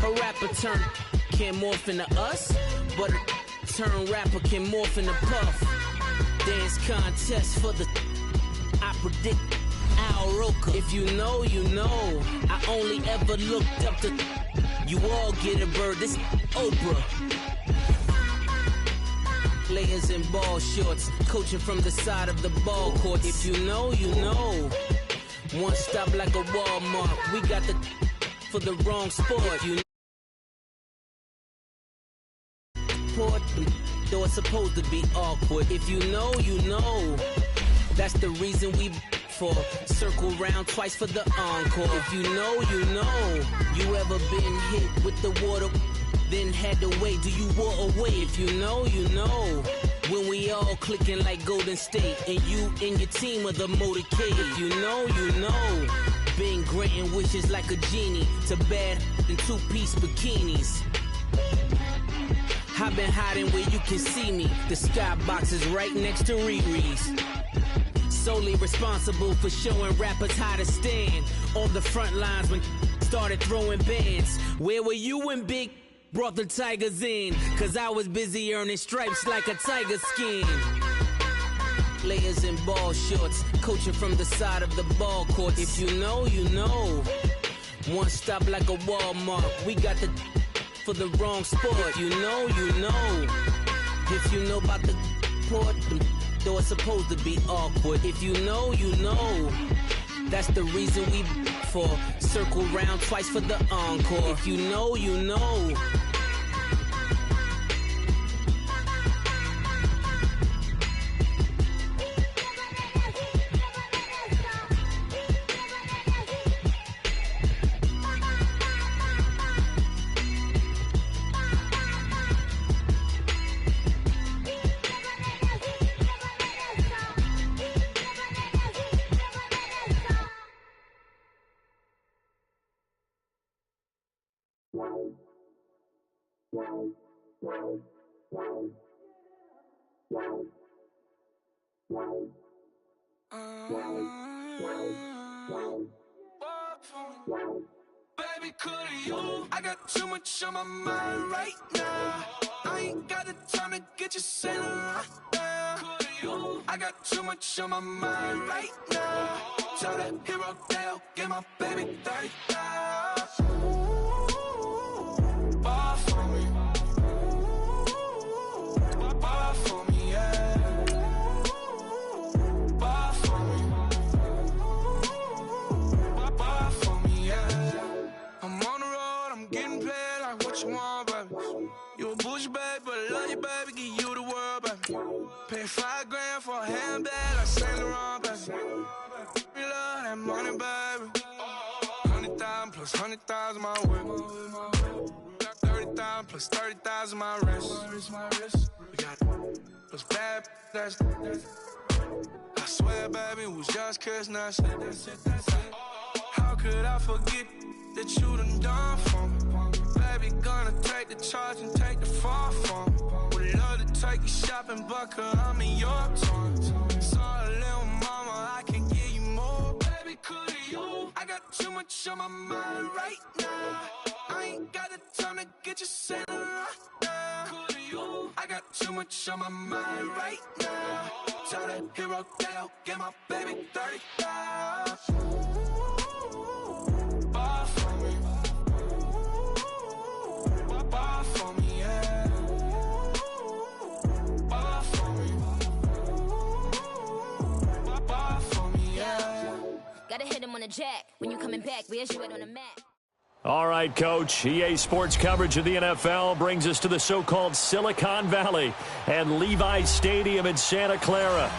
A rapper turn can't morph into us, but a turn rapper can morph into Puff. Dance contest for the I predict Al Roker. If you know, you know. I only ever looked up to you all get a bird. This Oprah. Players in ball shorts, coaching from the side of the ball court. If you know, you know. One stop like a Walmart. We got the for the wrong sport. You know, though it's supposed to be awkward. If you know, you know. That's the reason we for circle round twice for the encore. If you know, you know. You ever been hit with the water? Then had to wait, do you walk away? If you know, you know. When we all clicking like Golden State, and you and your team are the motorcade. If you know, you know. Been granting wishes like a genie to bad in two-piece bikinis. I've been hiding where you can see me. The skybox is right next to Riri's. Solely responsible for showing rappers how to stand on the front lines when started throwing bands. Where were you when Big brought the Tigers in? Cause I was busy earning stripes like a tiger skin. Players in ball shorts, coaching from the side of the ball court. If you know, you know. One stop like a Walmart. We got the for the wrong sport. You know, you know. If you know about the port, though it's supposed to be awkward. If you know, you know. That's the reason we for circle round twice for the encore. If you know, you know. Baby, could you? I got too much on my mind right now. I ain't got the time to get you sailing right now. I got too much on my mind right now. Tell that hero Dale, get my baby 30,000. Bar for me. Bar for me, yeah. Bar for me. Bar for me, yeah. I'm on the road, I'm getting paid like what you want, baby. You a bougie, baby, but I love you, baby, give you the world, baby. Pay $5 grand for a handbag like Saint Laurent, baby. We love that money, baby. 100,000 plus 100,000 my whip. 30,000 plus 30,000 my wrist. We got those bad, that's I swear, baby, it was just kiss, that's it. How could I forget that you done for me? Baby, gonna take the charge and take the fall from me. Would love to take you shopping, but I'm in your town. Sorry, little mama, I can give you more. Baby, could you? I got too much on my mind right now. I ain't got the time to get you sailing right now. Could you? I got too much on my mind right now. Tell that hero Dale, get my baby 30,000. Bar for me. Bar for me, yeah. Bar for me. Bar for me, yeah. Gotta hit him on the jack. When you coming back, where's you at on the map? All right, Coach. EA Sports coverage of the NFL brings us to the so-called Silicon Valley and Levi's Stadium in Santa Clara.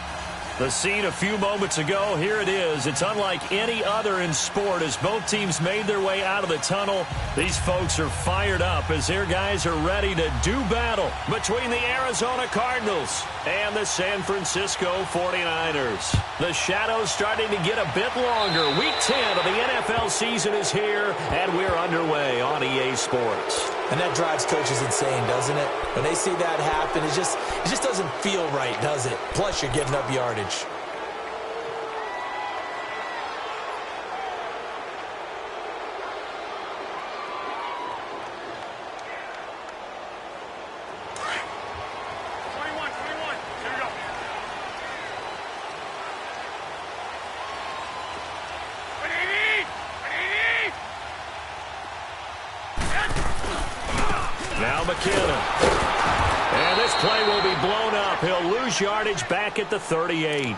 The scene a few moments ago, here it is. It's unlike any other in sport as both teams made their way out of the tunnel. These folks are fired up as their guys are ready to do battle between the Arizona Cardinals and the San Francisco 49ers. The shadow's starting to get a bit longer. Week 10 of the NFL season is here, and we're underway on EA Sports. And that drives coaches insane, doesn't it? When they see that happen, it just doesn't feel right, does it? Plus, you're giving up yardage. Now McKinnon. And this play will be blown up. He'll lose yardage back at the 38.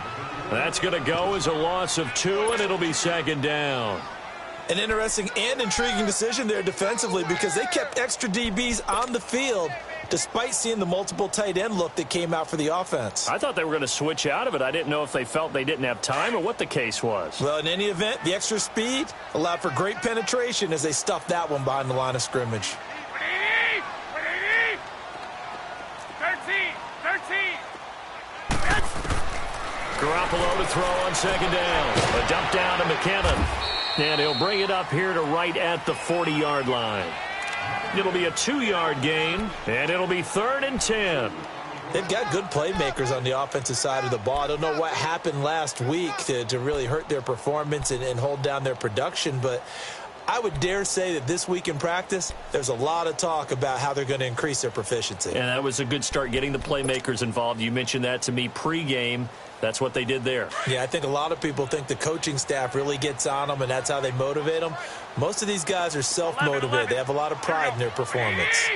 That's going to go as a loss of 2, and it'll be second down. An interesting and intriguing decision there defensively because they kept extra DBs on the field despite seeing the multiple tight end look that came out for the offense. I thought they were going to switch out of it. I didn't know if they felt they didn't have time or what the case was. Well, in any event, the extra speed allowed for great penetration as they stuffed that one behind the line of scrimmage. 13. Garoppolo to throw on second down. A dump down to McKinnon. And he'll bring it up here to right at the 40-yard line. It'll be a 2-yard gain, and it'll be 3rd and 10. They've got good playmakers on the offensive side of the ball. I don't know what happened last week to really hurt their performance and hold down their production, but I would dare say that this week in practice, there's a lot of talk about how they're going to increase their proficiency. And that was a good start, getting the playmakers involved. You mentioned that to me pregame. That's what they did there. Yeah, I think a lot of people think the coaching staff really gets on them, and that's how they motivate them. Most of these guys are self-motivated. They have a lot of pride in their performance.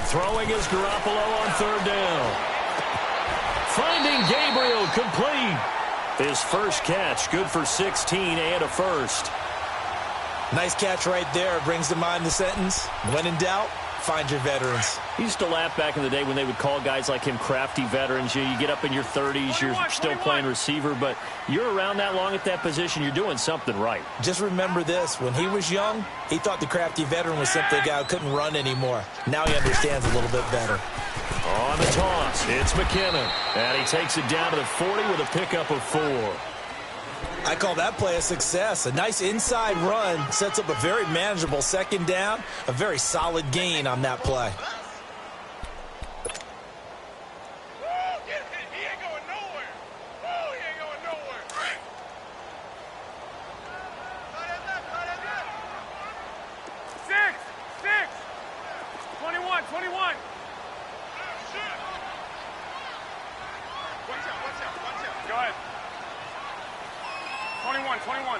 Throwing is Garoppolo on 3rd down. Finding Gabriel complete. His first catch, good for 16 and a first. Nice catch right there. Brings to mind the sentence, when in doubt, find your veterans. He used to laugh back in the day when they would call guys like him crafty veterans. You get up in your 30s, you're still playing receiver, but you're around that long at that position, you're doing something right. Just remember this. When he was young, he thought the crafty veteran was simply a guy who couldn't run anymore. Now he understands a little bit better. On the toss, it's McKinnon. And he takes it down to the 40 with a pickup of 4. I call that play a success. A nice inside run sets up a very manageable second down. A very solid gain on that play. He ain't going nowhere. He ain't going nowhere. 6. 21. Watch out. Go ahead. 21.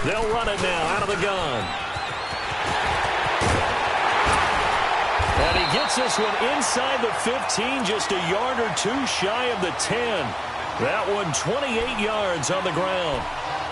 They'll run it now out of the gun. And he gets this one inside the 15, just a yard or 2 shy of the 10. That one 28 yards on the ground.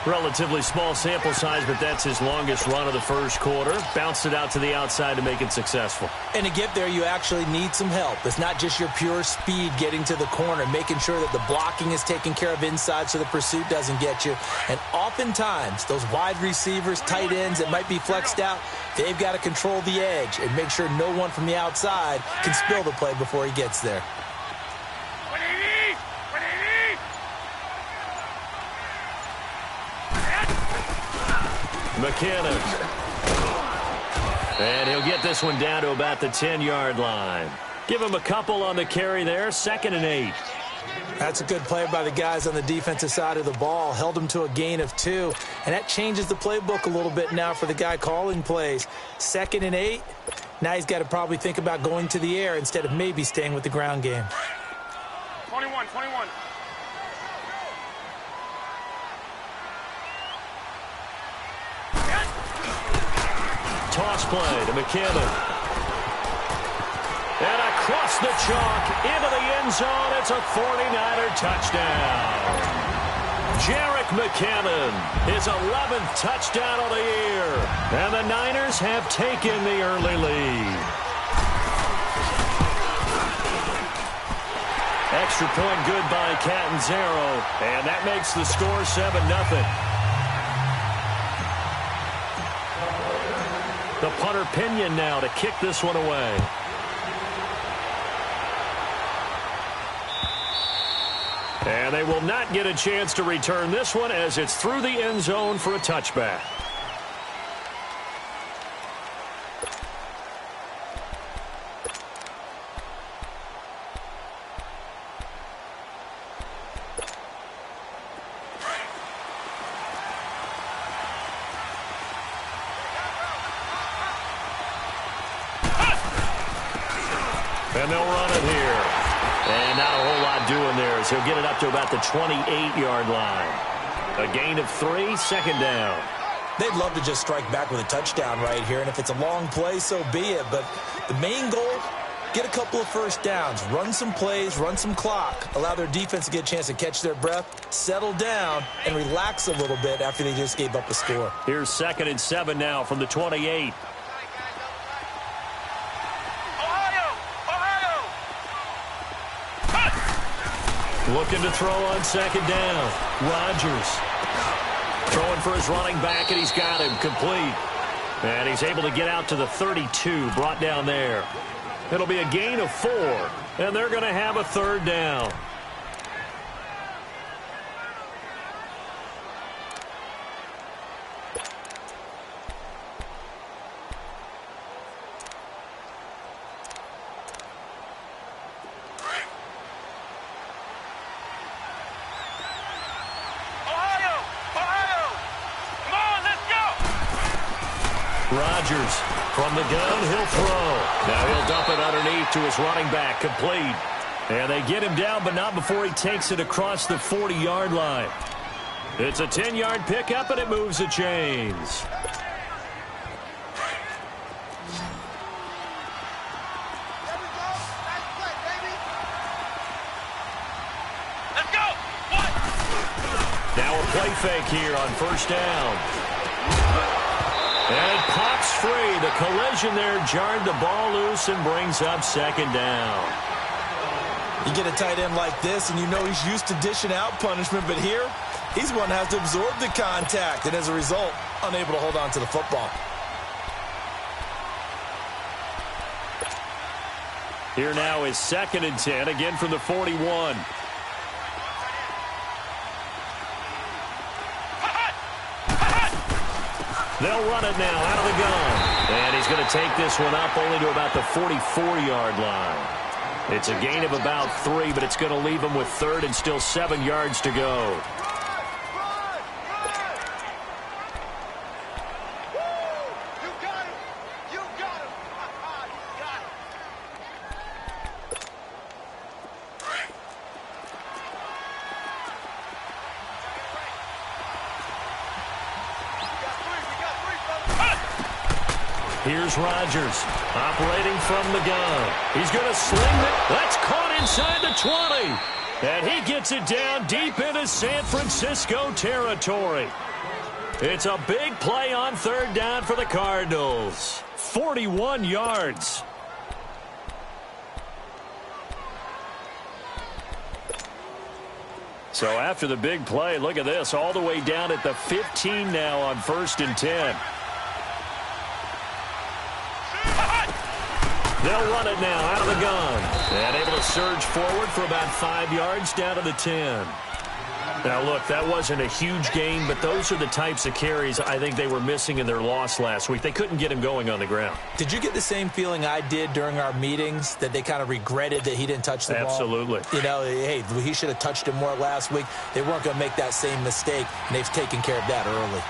Relatively small sample size, but that's his longest run of the first quarter. Bounced it out to the outside to make it successful. And to get there, you actually need some help. It's not just your pure speed getting to the corner, making sure that the blocking is taken care of inside so the pursuit doesn't get you. And oftentimes, those wide receivers, tight ends that might be flexed out, they've got to control the edge and make sure no one from the outside can spill the play before he gets there. McKinnon. And he'll get this one down to about the 10-yard line. Give him a couple on the carry there. 2nd and 8. That's a good play by the guys on the defensive side of the ball. Held him to a gain of 2. And that changes the playbook a little bit now for the guy calling plays. 2nd and 8. Now he's got to probably think about going to the air instead of maybe staying with the ground game. 21. Toss play to McKinnon. And across the chalk into the end zone. It's a 49er touchdown. Jerick McKinnon, his 11th touchdown of the year. And the Niners have taken the early lead. Extra point good by Catanzaro. And that makes the score 7-0. The punter Pinion now to kick this one away. And they will not get a chance to return this one as it's through the end zone for a touchback. And they'll run it here. And not a whole lot doing there as he'll get it up to about the 28-yard line. A gain of 3, second down. They'd love to just strike back with a touchdown right here, and if it's a long play, so be it. But the main goal, get a couple of first downs, run some plays, run some clock, allow their defense to get a chance to catch their breath, settle down, and relax a little bit after they just gave up a score. Here's 2nd and 7 now from the 28. Looking to throw on 2nd down. Rodgers throwing for his running back, and he's got him complete. And he's able to get out to the 32, brought down there. It'll be a gain of 4, and they're going to have a 3rd down. Rodgers from the gun, he'll throw. Now he'll dump it underneath to his running back, complete. And they get him down, but not before he takes it across the 40-yard line. It's a 10-yard pickup, and it moves the chains. Now a play fake here on 1st down. And it pops free. The collision there jarred the ball loose and brings up 2nd down. You get a tight end like this, and you know he's used to dishing out punishment, but here, he's one that has to absorb the contact, and as a result, unable to hold on to the football. Here now is 2nd and 10, again from the 41. They'll run it now out of the gun. And he's going to take this one up only to about the 44-yard line. It's a gain of about 3, but it's going to leave him with 3rd and still 7 yards to go. Here's Rodgers operating from the gun. He's going to sling it. That's caught inside the 20. And he gets it down deep into San Francisco territory. It's a big play on 3rd down for the Cardinals. 41 yards. So after the big play, look at this, all the way down at the 15 now on 1st and 10. They'll run it now out of the gun. And able to surge forward for about 5 yards down to the 10. Now, look, that wasn't a huge gain, but those are the types of carries I think they were missing in their loss last week. They couldn't get him going on the ground. Did you get the same feeling I did during our meetings, that they kind of regretted that he didn't touch the ball? Absolutely. You know, hey, he should have touched him more last week. They weren't going to make that same mistake, and they've taken care of that early.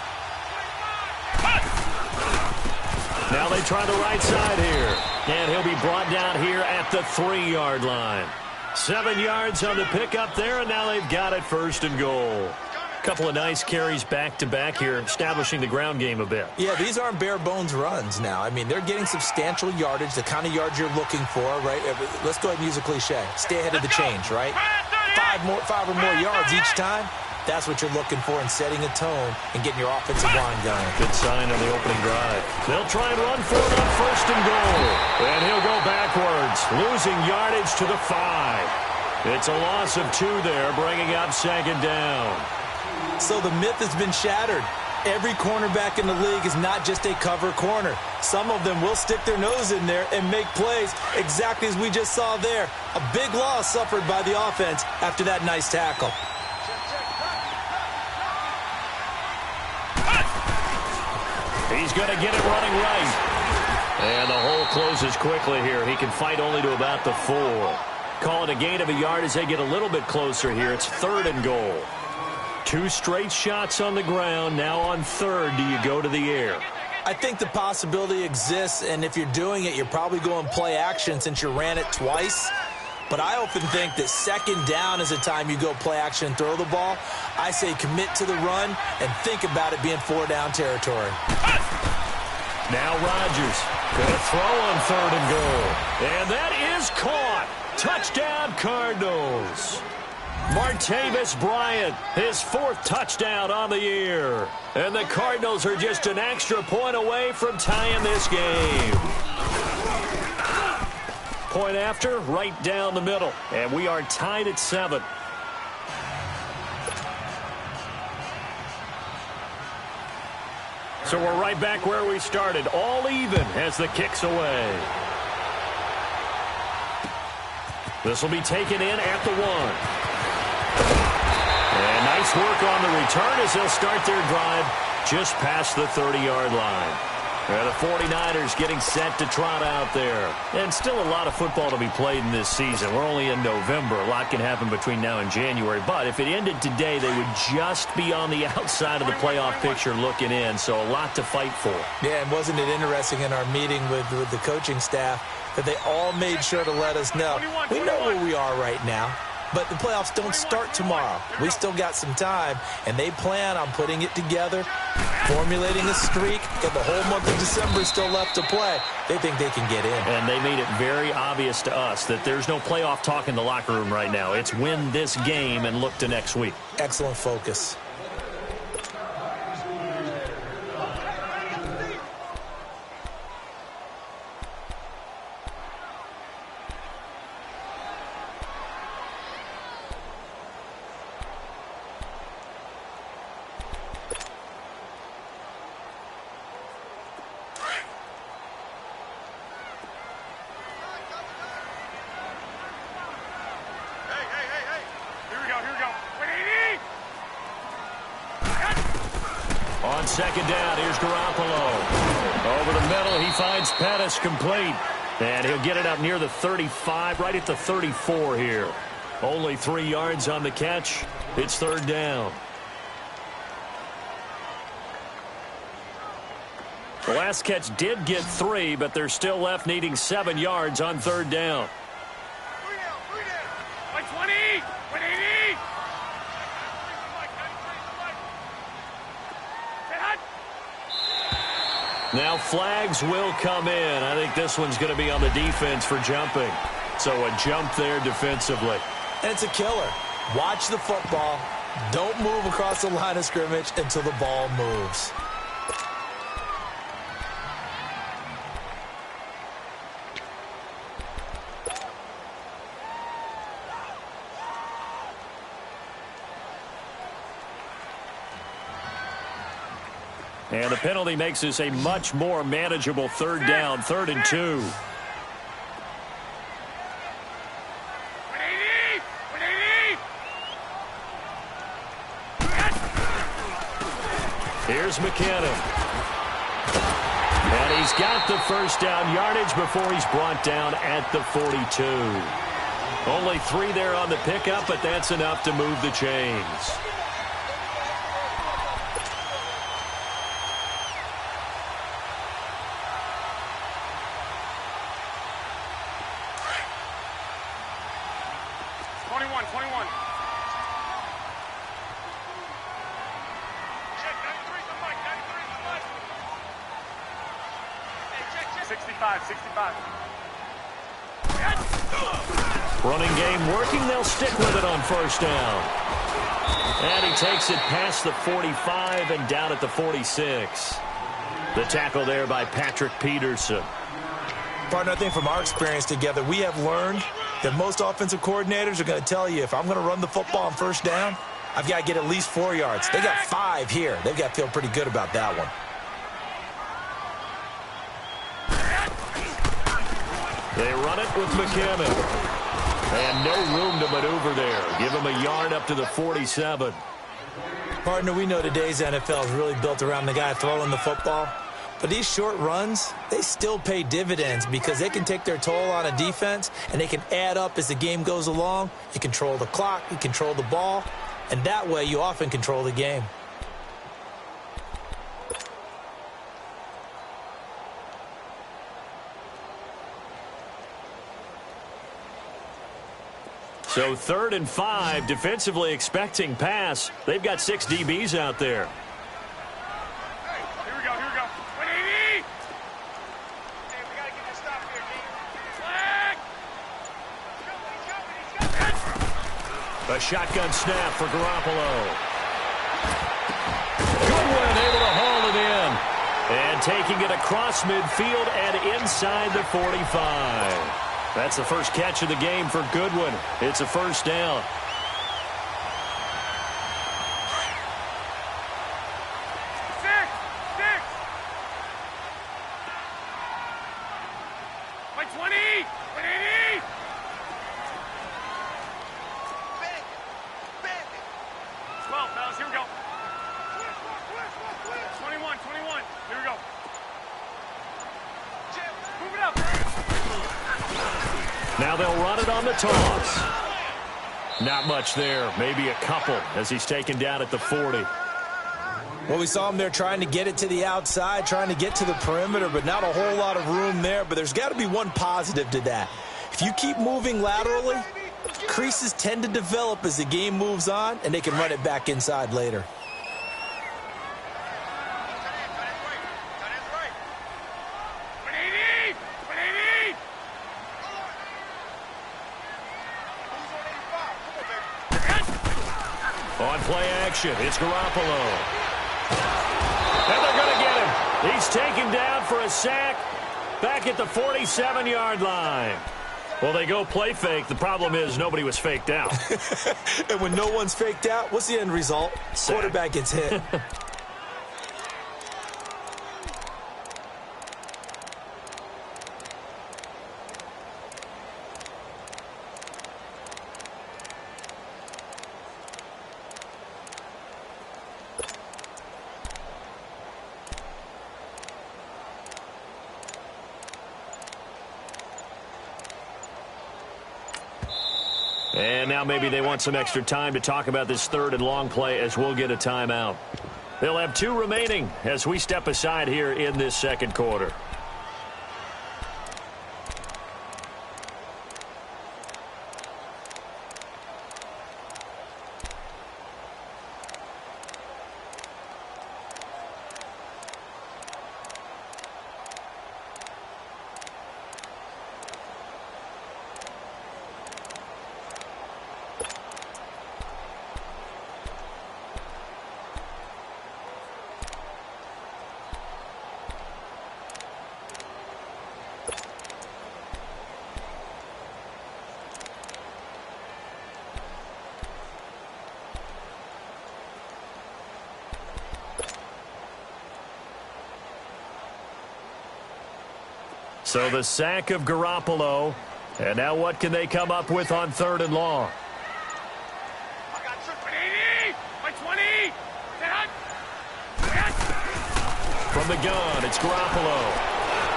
Now they try the right side here. And he'll be brought down here at the 3-yard line. 7 yards on the pickup there, and now they've got it 1st and goal. Couple of nice carries back-to-back here, establishing the ground game a bit. Yeah, these aren't bare-bones runs now. I mean, they're getting substantial yardage, the kind of yards you're looking for, right? Let's go ahead and use a cliche. Stay ahead of the change, right? 5 or more yards each time. That's what you're looking for in setting a tone and getting your offensive line going. Good sign on the opening drive. They'll try and run for it on 1st and goal. And he'll go backwards, losing yardage to the 5. It's a loss of 2 there, bringing up 2nd down. So the myth has been shattered. Every cornerback in the league is not just a cover corner. Some of them will stick their nose in there and make plays exactly as we just saw there. A big loss suffered by the offense after that nice tackle. He's going to get it running right. And the hole closes quickly here. He can fight only to about the 4. Call it a gain of a yard as they get a little bit closer here. It's 3rd and goal. 2 straight shots on the ground. Now on 3rd, do you go to the air? I think the possibility exists, and if you're doing it, you're probably going play action since you ran it twice. but I often think that second down is a time you go play action and throw the ball. I say commit to the run and think about it being 4-down territory. Now Rodgers going to throw on 3rd and goal. And that is caught. Touchdown, Cardinals. Martavis Bryant, his 4th touchdown on the year. And the Cardinals are just an extra point away from tying this game. Point after, right down the middle. And we are tied at 7. So we're right back where we started, all even as the kick's away. This will be taken in at the 1. And nice work on the return as they'll start their drive just past the 30-yard line. And the 49ers getting set to trot out there. And still a lot of football to be played in this season. We're only in November. A lot can happen between now and January. But if it ended today, they would just be on the outside of the playoff picture looking in. So a lot to fight for. Yeah, and wasn't it interesting in our meeting with the coaching staff that they all made sure to let us know, we know where we are right now. But the playoffs don't start tomorrow. We still got some time, and they plan on putting it together, formulating a streak, and the whole month of December is still left to play. They think they can get in. And they made it very obvious to us that there's no playoff talk in the locker room right now. It's win this game and look to next week. Excellent focus. On second down, here's Garoppolo. Over the middle, he finds Pettis complete. And he'll get it up near the 35, right at the 34 here. Only 3 yards on the catch. It's 3rd down. The last catch did get 3, but they're still left needing 7 yards on 3rd down. 120! 180! Now flags will come in. I think this one's going to be on the defense for jumping. So a jump there defensively. And it's a killer. Watch the football. Don't move across the line of scrimmage until the ball moves. And the penalty makes this a much more manageable 3rd down, 3rd and 2. 180! 180! Here's McKinnon. And he's got the 1st down yardage before he's brought down at the 42. Only 3 there on the pickup, but that's enough to move the chains. Running game working. They'll stick with it on 1st down. And he takes it past the 45 and down at the 46. The tackle there by Patrick Peterson. Partner, I think from our experience together, we have learned that most offensive coordinators are going to tell you, if I'm going to run the football on 1st down, I've got to get at least 4 yards. They got 5 here. They've got to feel pretty good about that one. They run it with McKinnon. And no room to maneuver there. Give him a yard up to the 47. Partner, we know today's NFL is really built around the guy throwing the football. But these short runs, they still pay dividends because they can take their toll on a defense and they can add up as the game goes along. You control the clock, you control the ball, and that way you often control the game. So 3rd and 5, defensively expecting pass. They've got 6 DBs out there. Here we go. 180. Hey, we got to get this stop here, King. Flag. A shotgun snap for Garoppolo. Goodwin able to haul it in. And taking it across midfield and inside the 45. That's the first catch of the game for Goodwin. It's a first down. Six. 120. 180. 12, fellas, here we go. 21. Here we go. Move it up. Now they'll run it on the toss. Not much there. Maybe a couple as he's taken down at the 40. Well, we saw him there trying to get it to the outside, trying to get to the perimeter, but not a whole lot of room there. But there's got to be one positive to that. If you keep moving laterally, creases tend to develop as the game moves on, and they can run it back inside later. On play action, it's Garoppolo. And they're going to get him. He's taken down for a sack back at the 47-yard line. Well, they go play fake. The problem is nobody was faked out. And when no one's faked out, what's the end result? Sack. Quarterback gets hit. And now maybe they want some extra time to talk about this 3rd and long play as we'll get a timeout. They'll have 2 remaining as we step aside here in this second quarter. So the sack of Garoppolo. And now what can they come up with on 3rd and long? I got 180. 120. From the gun, it's Garoppolo.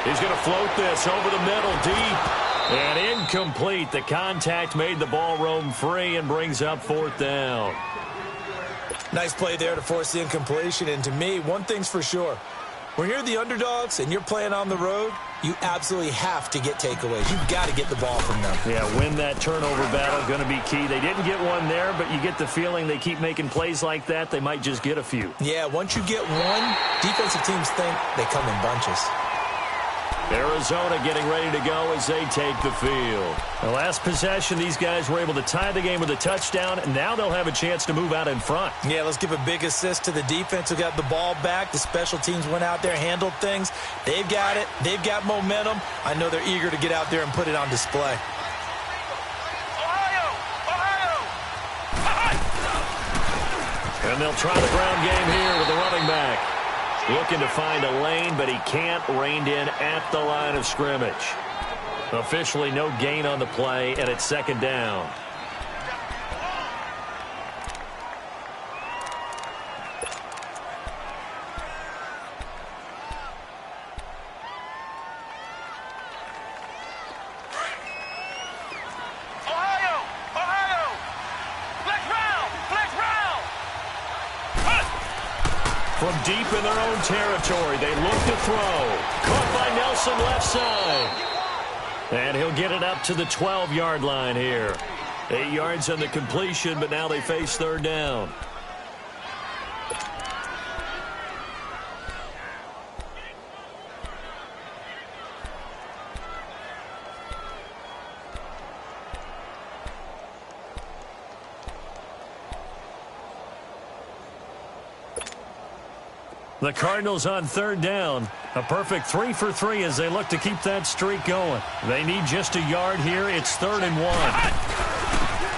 He's going to float this over the middle deep. And incomplete. The contact made the ball roam free and brings up 4th down. Nice play there to force the incompletion. And to me, one thing's for sure. When you're the underdogs and you're playing on the road, you absolutely have to get takeaways. You've got to get the ball from them. Yeah, win that turnover battle, going to be key. They didn't get one there, but you get the feeling they keep making plays like that, they might just get a few. Yeah, once you get one, defensive teams think they come in bunches. Arizona getting ready to go as they take the field. The last possession, these guys were able to tie the game with a touchdown, and now they'll have a chance to move out in front. Yeah, let's give a big assist to the defense who got the ball back. The special teams went out there, handled things. They've got it. They've got momentum. I know they're eager to get out there and put it on display. And they'll try the ground game here with the running back. Looking to find a lane, but he can't. Reined in at the line of scrimmage. Officially no gain on the play, and it's 2nd down. From deep in their own territory, they look to throw. Caught by Nelson left side. And he'll get it up to the 12-yard line here. 8 yards on the completion, but now they face third down. The Cardinals on third down. A perfect 3 for 3 as they look to keep that streak going. They need just a yard here. It's 3rd and 1.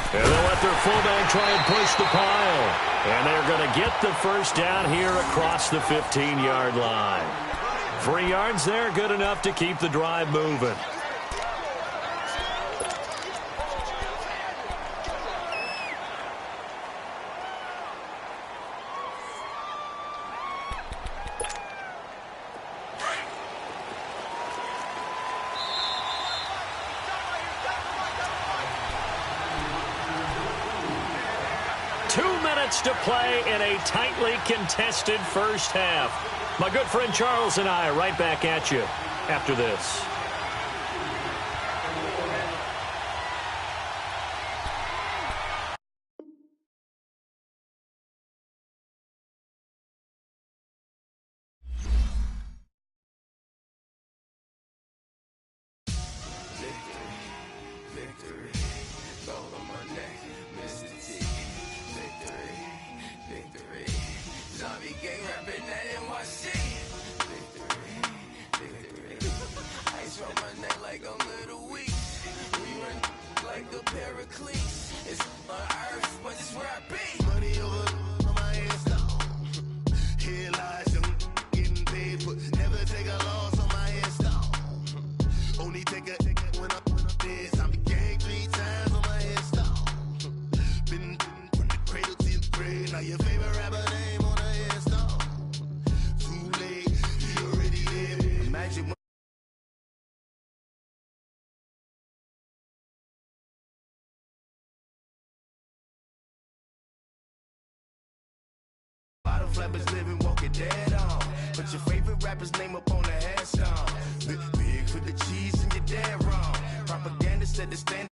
And they'll let their fullback try and push the pile. And they're going to get the first down here across the 15-yard line. 3 yards there, good enough to keep the drive moving. To play in a tightly contested first half. My good friend Charles and I right back at you after this. Flappers living, walking dead on. Put your favorite rapper's name up on the headstone. Big for the cheese and you're dead wrong. Propaganda said to stand